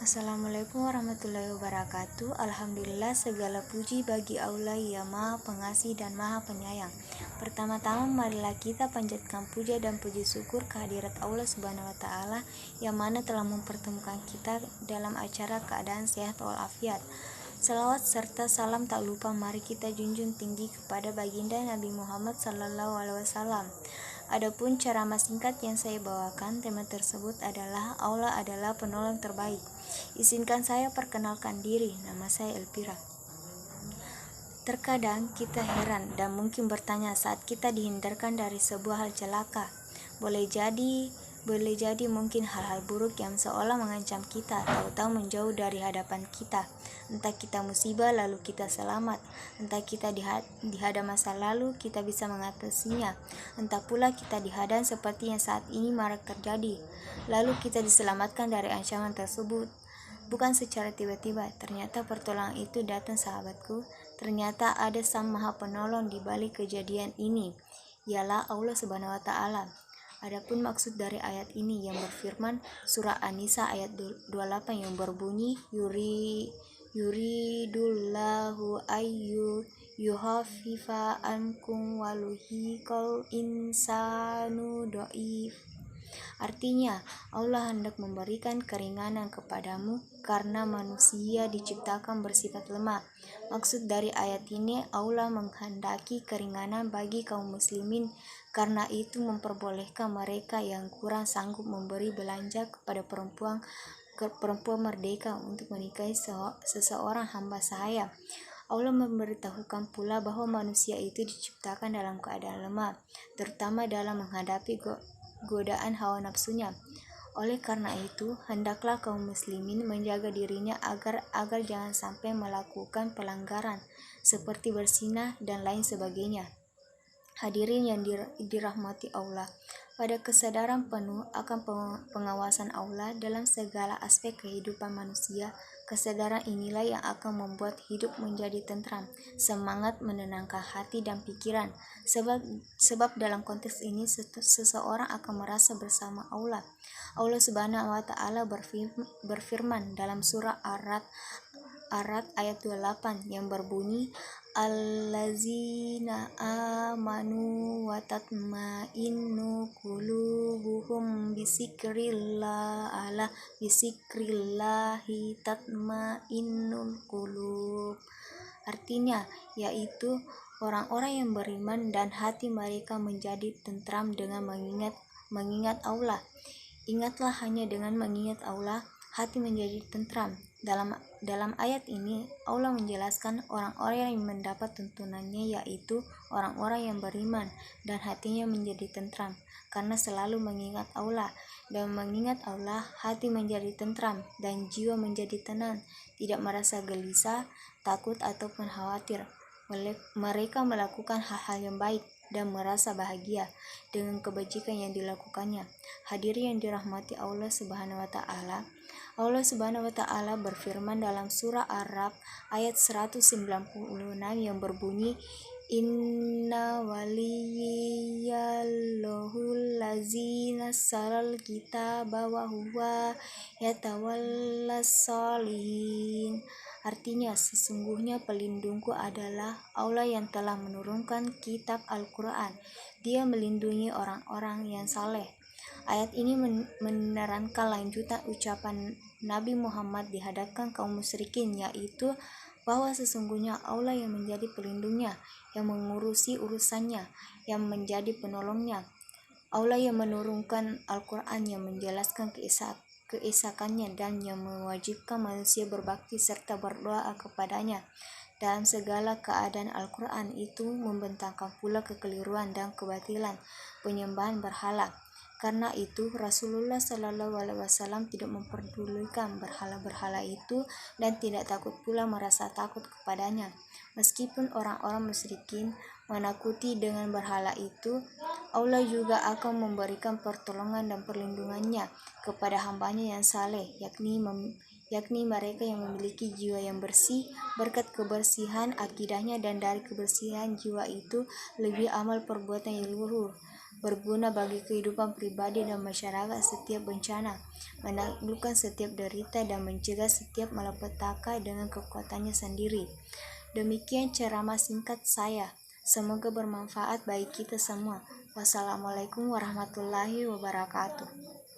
Assalamualaikum warahmatullahi wabarakatuh. Alhamdulillah, segala puji bagi Allah yang Maha Pengasih dan Maha Penyayang. Pertama-tama marilah kita panjatkan puja dan puji syukur kehadirat Allah Subhanahu wa taala yang mana telah mempertemukan kita dalam acara keadaan sehat walafiat. Salawat serta salam tak lupa mari kita junjung tinggi kepada baginda Nabi Muhammad SAW. Adapun ceramah singkat yang saya bawakan, tema tersebut adalah Allah adalah penolong terbaik. Izinkan saya perkenalkan diri, nama saya Elvira. Terkadang kita heran dan mungkin bertanya saat kita dihindarkan dari sebuah hal celaka. Boleh jadi mungkin hal-hal buruk yang seolah mengancam kita, tahu-tahu menjauh dari hadapan kita. Entah kita musibah lalu kita selamat, entah kita dihadang masa lalu kita bisa mengatasinya, entah pula kita dihadang seperti yang saat ini marak terjadi, lalu kita diselamatkan dari ancaman tersebut. Bukan secara tiba-tiba, ternyata pertolongan itu datang sahabatku. Ternyata ada Sang Maha Penolong di balik kejadian ini, ialah Allah Subhanahu wa taala. Adapun maksud dari ayat ini yang berfirman surah An-Nisa ayat 28 yang berbunyi yuridullahu ayyu yuhafifa ankum waluhiqal insanu dhaif. Artinya, Allah hendak memberikan keringanan kepadamu karena manusia diciptakan bersifat lemah. Maksud dari ayat ini, Allah menghendaki keringanan bagi kaum muslimin, karena itu memperbolehkan mereka yang kurang sanggup memberi belanja kepada perempuan merdeka untuk menikahi seseorang hamba sahaya. Allah memberitahukan pula bahwa manusia itu diciptakan dalam keadaan lemah, terutama dalam menghadapi godaan hawa nafsunya. Oleh karena itu, hendaklah kaum muslimin menjaga dirinya agar jangan sampai melakukan pelanggaran seperti berzina dan lain sebagainya. Hadirin yang dirahmati Allah, pada kesadaran penuh akan pengawasan Allah dalam segala aspek kehidupan manusia, kesadaran inilah yang akan membuat hidup menjadi tentram, semangat, menenangkan hati dan pikiran. Sebab dalam konteks ini seseorang akan merasa bersama Allah. Allah Subhanahu wa taala berfirman dalam surah Ar-Ra'd ayat 28 yang berbunyi allazina amanu wa tatma'innu qulubuhum bisikrillahi tatma'innul qulub. Artinya, yaitu orang-orang yang beriman dan hati mereka menjadi tentram dengan mengingat Allah. Ingatlah, hanya dengan mengingat Allah hati menjadi tentram. Dalam ayat ini Allah menjelaskan orang-orang yang mendapat tuntunannya, yaitu orang-orang yang beriman dan hatinya menjadi tentram karena selalu mengingat Allah. Dan mengingat Allah hati menjadi tentram dan jiwa menjadi tenang, tidak merasa gelisah, takut ataupun khawatir. Mereka melakukan hal-hal yang baik dan merasa bahagia dengan kebajikan yang dilakukannya. Hadirin yang dirahmati Allah Subhanahu wa taala, Allah Subhanahu wa taala berfirman dalam surah Ar-Ra'd ayat 196 yang berbunyi inna waliyyallahul ladzi nazzalal kitaba wa huwa yatawallas sholihin. Artinya, sesungguhnya pelindungku adalah Allah yang telah menurunkan kitab Al-Quran. Dia melindungi orang-orang yang saleh. Ayat ini menerangkan lanjutan ucapan Nabi Muhammad di hadapan kaum musyrikin, yaitu bahwa sesungguhnya Allah yang menjadi pelindungnya, yang mengurusi urusannya, yang menjadi penolongnya. Allah yang menurunkan Al-Quran yang menjelaskan keesakannya dan yang mewajibkan manusia berbakti serta berdoa kepadanya. Dalam segala keadaan Al-Quran itu membentangkan pula kekeliruan dan kebatilan penyembahan berhala. Karena itu Rasulullah SAW tidak memperdulikan berhala-berhala itu dan tidak takut pula merasa takut kepadanya. Meskipun orang-orang musyrikin menakuti dengan berhala itu, Allah juga akan memberikan pertolongan dan perlindungannya kepada hambanya yang saleh, yakni mereka yang memiliki jiwa yang bersih berkat kebersihan akidahnya, dan dari kebersihan jiwa itu lebih amal perbuatan yang luhur. berguna bagi kehidupan pribadi dan masyarakat setiap bencana, menaklukkan setiap derita, dan mencegah setiap malapetaka dengan kekuatannya sendiri. Demikian ceramah singkat saya. Semoga bermanfaat bagi kita semua. Wassalamualaikum warahmatullahi wabarakatuh.